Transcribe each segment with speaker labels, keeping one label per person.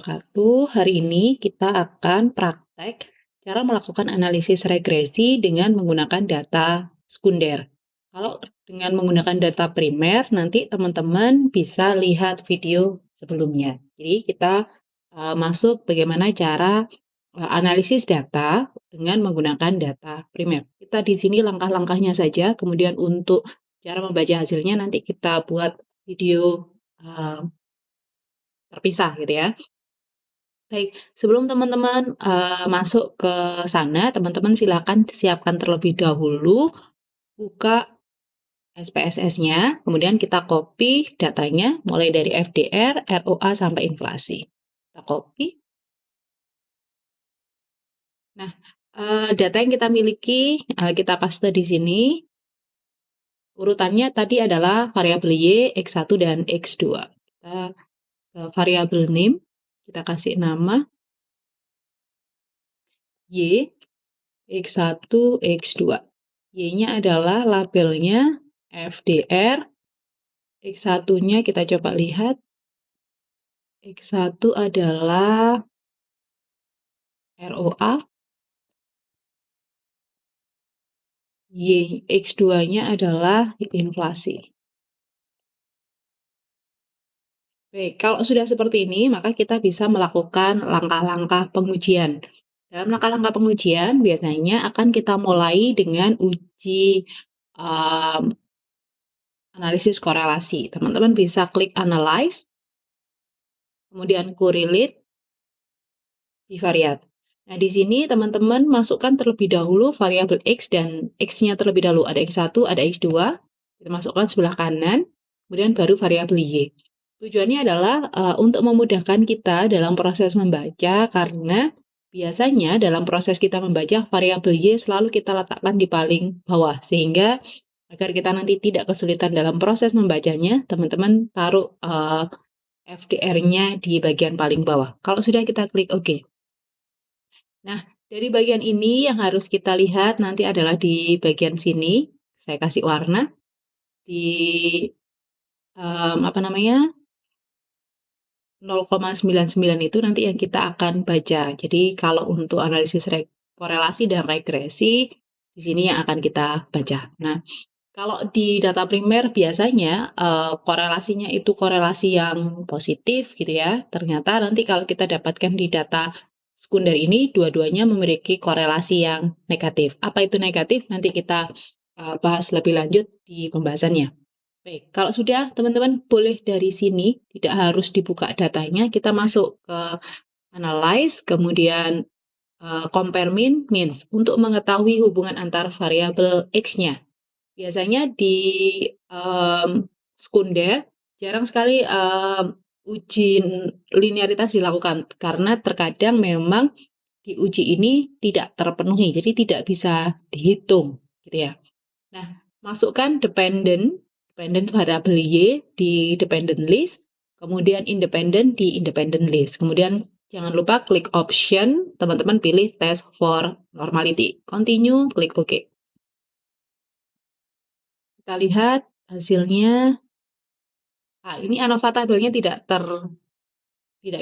Speaker 1: wabarakatuh. Hari ini kita akan praktek cara melakukan analisis regresi dengan menggunakan data sekunder. Kalau dengan menggunakan data primer, nanti teman-teman bisa lihat video sebelumnya. Jadi kita masuk bagaimana cara analisis data dengan menggunakan data primer. Kita di sini langkah-langkahnya saja, kemudian untuk cara membaca hasilnya nanti kita buat video terpisah gitu ya. Baik, sebelum teman-teman masuk ke sana, teman-teman silakan siapkan terlebih dahulu, buka SPSS-nya, kemudian kita copy datanya mulai dari FDR, ROA sampai inflasi. Kita copy. Nah, data yang kita miliki kita paste di sini. Urutannya tadi adalah variabel Y, X1 dan X2. Kita ke variabel name, kita kasih nama Y, X1, X2. Y-nya adalah labelnya FDR, X1-nya kita coba lihat, X1 adalah ROA, X2-nya adalah inflasi. Baik, kalau sudah seperti ini, maka kita bisa melakukan langkah-langkah pengujian. Dalam langkah-langkah pengujian, biasanya akan kita mulai dengan uji analisis korelasi. Teman-teman bisa klik Analyze, kemudian Correlate, bivariat. Nah, di sini teman-teman masukkan terlebih dahulu variabel X dan X-nya terlebih dahulu. Ada X1, ada X2. Kita masukkan sebelah kanan, kemudian baru variabel Y. Tujuannya adalah untuk memudahkan kita dalam proses membaca, karena biasanya dalam proses kita membaca, variabel Y selalu kita letakkan di paling bawah, sehingga agar kita nanti tidak kesulitan dalam proses membacanya, teman-teman taruh FDR-nya di bagian paling bawah. Kalau sudah, kita klik OK. Nah, dari bagian ini yang harus kita lihat nanti adalah di bagian sini. Saya kasih warna di 0,99 itu nanti yang kita akan baca. Jadi kalau untuk analisis korelasi dan regresi, di sini yang akan kita baca. Nah, kalau di data primer biasanya korelasinya itu korelasi yang positif gitu ya. Ternyata nanti kalau kita dapatkan di data sekunder ini, dua-duanya memiliki korelasi yang negatif. Apa itu negatif? Nanti kita bahas lebih lanjut di pembahasannya. Baik, kalau sudah teman-teman boleh dari sini, tidak harus dibuka datanya, kita masuk ke Analyze, kemudian Compare Mean, Means, untuk mengetahui hubungan antar variabel X-nya. Biasanya di sekunder jarang sekali uji linearitas dilakukan, karena terkadang memang di uji ini tidak terpenuhi, jadi tidak bisa dihitung, gitu ya. Nah, masukkan dependent variabel Y di dependent list, kemudian independent di independent list. Kemudian jangan lupa klik option, teman-teman pilih test for normality. Continue, klik OK. Kita lihat hasilnya. Ini ANOVA tabelnya tidak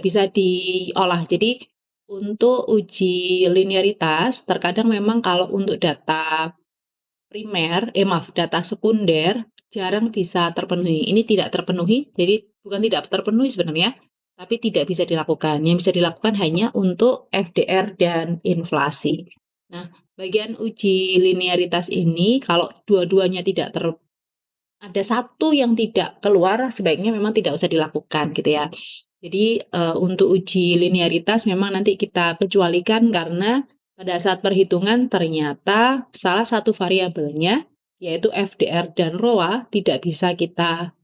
Speaker 1: bisa diolah. Jadi untuk uji linearitas, terkadang memang kalau untuk data primer, data sekunder jarang bisa terpenuhi. Ini tidak terpenuhi, jadi bukan tidak terpenuhi sebenarnya, tapi tidak bisa dilakukan. Yang bisa dilakukan hanya untuk FDR dan inflasi. Nah, bagian uji linearitas ini, kalau dua-duanya tidak ada satu yang tidak keluar, sebaiknya memang tidak usah dilakukan gitu ya. Jadi untuk uji linearitas memang nanti kita kecualikan, karena pada saat perhitungan ternyata salah satu variabelnya, yaitu FDR dan ROA, tidak bisa kita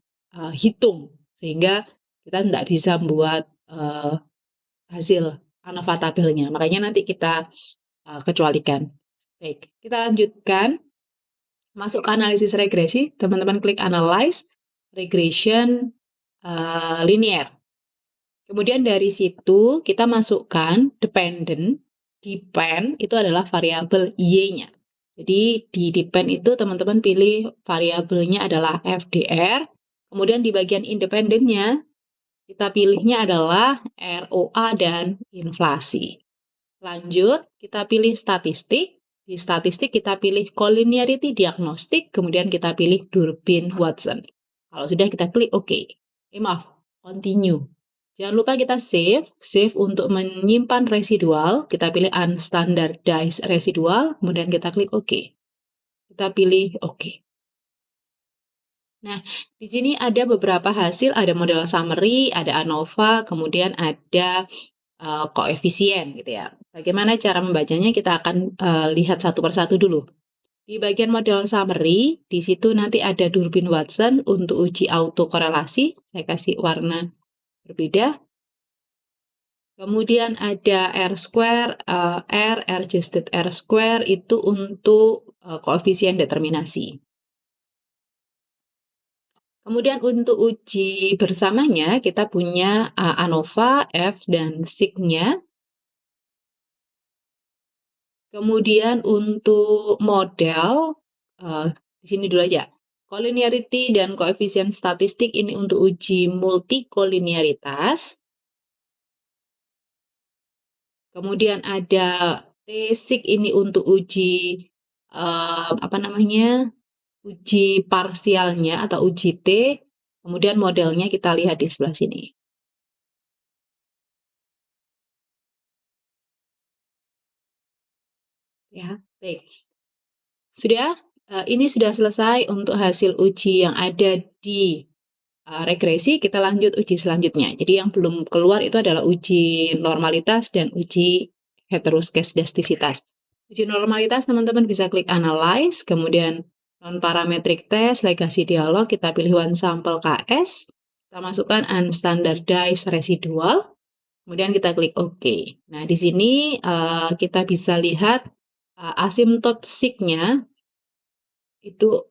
Speaker 1: hitung, sehingga kita tidak bisa membuat hasil ANOVA tabelnya. Makanya nanti kita kecualikan. Baik, kita lanjutkan. Masuk ke analisis regresi, teman-teman klik Analyze, Regression Linear. Kemudian dari situ kita masukkan depend itu adalah variabel Y-nya. Jadi di depend itu teman-teman pilih variabelnya adalah FDR, kemudian di bagian independennya Kita pilihnya adalah ROA dan inflasi. Lanjut, kita pilih statistik. Di statistik kita pilih collinearity diagnostic, kemudian kita pilih Durbin-Watson. Kalau sudah kita klik OK. Maaf, continue. Jangan lupa kita save untuk menyimpan residual, kita pilih unstandardized residual, kemudian kita klik OK. Kita pilih OK. Nah, di sini ada beberapa hasil, ada model summary, ada ANOVA, kemudian ada koefisien gitu ya. Bagaimana cara membacanya kita akan lihat satu persatu dulu. Di bagian model summary, di situ nanti ada Durbin-Watson untuk uji autokorelasi, saya kasih warna berbeda. Kemudian ada R-square, R-adjusted R-square itu untuk koefisien determinasi. Kemudian untuk uji bersamanya, kita punya ANOVA, F, dan SIG-nya. Kemudian untuk model, di sini dulu aja. Collinearity dan koefisien statistik ini untuk uji multikolinearitas. Kemudian ada T-SIG ini untuk uji, uji parsialnya atau uji T. Kemudian modelnya kita lihat di sebelah sini. Ya, baik. Sudah, ini sudah selesai untuk hasil uji yang ada di regresi, kita lanjut uji selanjutnya. Jadi yang belum keluar itu adalah uji normalitas dan uji heteroskedastisitas. Uji normalitas teman-teman bisa klik analyze, kemudian non-parametric test, legasi dialog, kita pilih one sample KS, kita masukkan unstandardized residual, kemudian kita klik OK. Nah, di sini kita bisa lihat asimtot sig-nya itu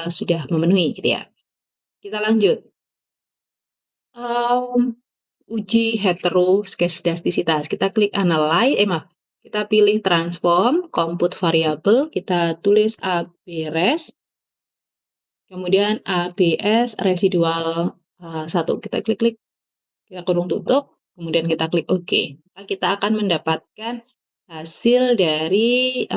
Speaker 1: sudah memenuhi gitu ya. Kita lanjut. Uji heteroskedastisitas. Kita klik analyze, kita pilih transform, compute variable, kita tulis ABRES, kemudian ABS residual 1. Kita klik, kita kurung tutup, kemudian kita klik OK. Kita akan mendapatkan hasil dari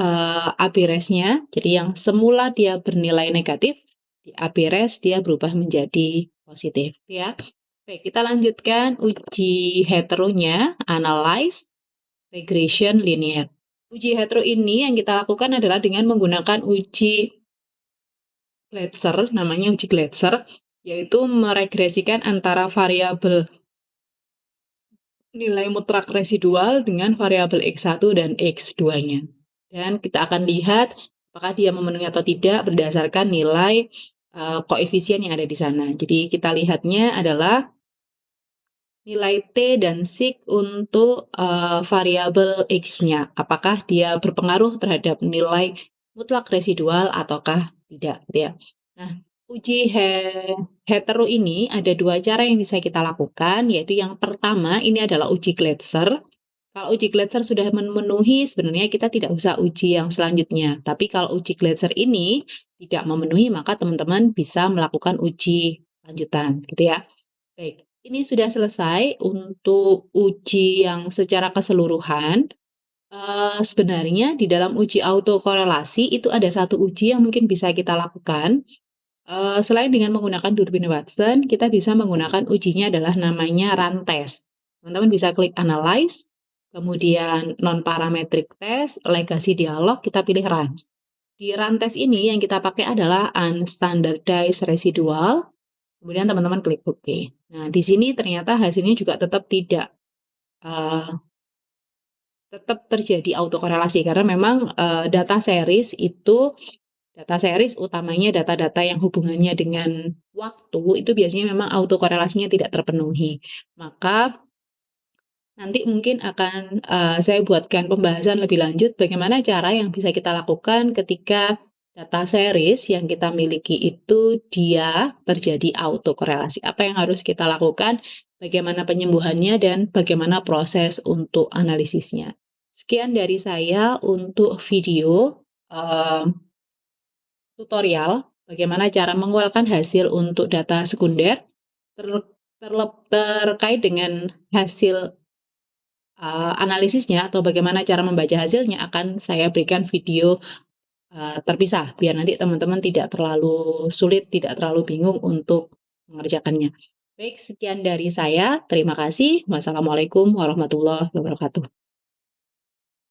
Speaker 1: ABRES-nya. Jadi yang semula dia bernilai negatif, di ABRES dia berubah menjadi positif. Ya. Baik, kita lanjutkan uji heteronya, analyze, regression linear. Uji hetero ini yang kita lakukan adalah dengan menggunakan uji Gletser, namanya uji Gletser, yaitu meregresikan antara variabel nilai mutlak residual dengan variabel X1 dan X2-nya. Dan kita akan lihat apakah dia memenuhi atau tidak berdasarkan nilai koefisien yang ada di sana. Jadi kita lihatnya adalah nilai T dan SIG untuk variabel X-nya. Apakah dia berpengaruh terhadap nilai mutlak residual ataukah tidak. Gitu ya. Nah, uji hetero ini ada 2 cara yang bisa kita lakukan, yaitu yang pertama ini adalah uji Gletser. Kalau uji Gletser sudah memenuhi, sebenarnya kita tidak usah uji yang selanjutnya. Tapi kalau uji Gletser ini tidak memenuhi, maka teman-teman bisa melakukan uji lanjutan, gitu ya. Baik, ini sudah selesai untuk uji yang secara keseluruhan. Sebenarnya di dalam uji autokorelasi itu ada satu uji yang mungkin bisa kita lakukan. Selain dengan menggunakan Durbin-Watson, kita bisa menggunakan ujinya adalah namanya run test. Teman-teman bisa klik analyze, kemudian non-parametric test, legasi dialog, kita pilih run. Di run test ini yang kita pakai adalah unstandardized residual, kemudian teman-teman klik OK. Nah, di sini ternyata hasilnya juga tetap terjadi autokorelasi karena memang data series utamanya data-data yang hubungannya dengan waktu itu biasanya memang autokorelasinya tidak terpenuhi. Maka nanti mungkin akan saya buatkan pembahasan lebih lanjut bagaimana cara yang bisa kita lakukan ketika data series yang kita miliki itu dia terjadi autokorelasi. Apa yang harus kita lakukan, bagaimana penyembuhannya, dan bagaimana proses untuk analisisnya. Sekian dari saya untuk video tutorial bagaimana cara mengeluarkan hasil untuk data sekunder. terkait dengan hasil, analisisnya atau bagaimana cara membaca hasilnya akan saya berikan video, terpisah, biar nanti teman-teman tidak terlalu sulit, tidak terlalu bingung untuk mengerjakannya. Baik, sekian dari saya. Terima kasih. Wassalamualaikum warahmatullahi wabarakatuh.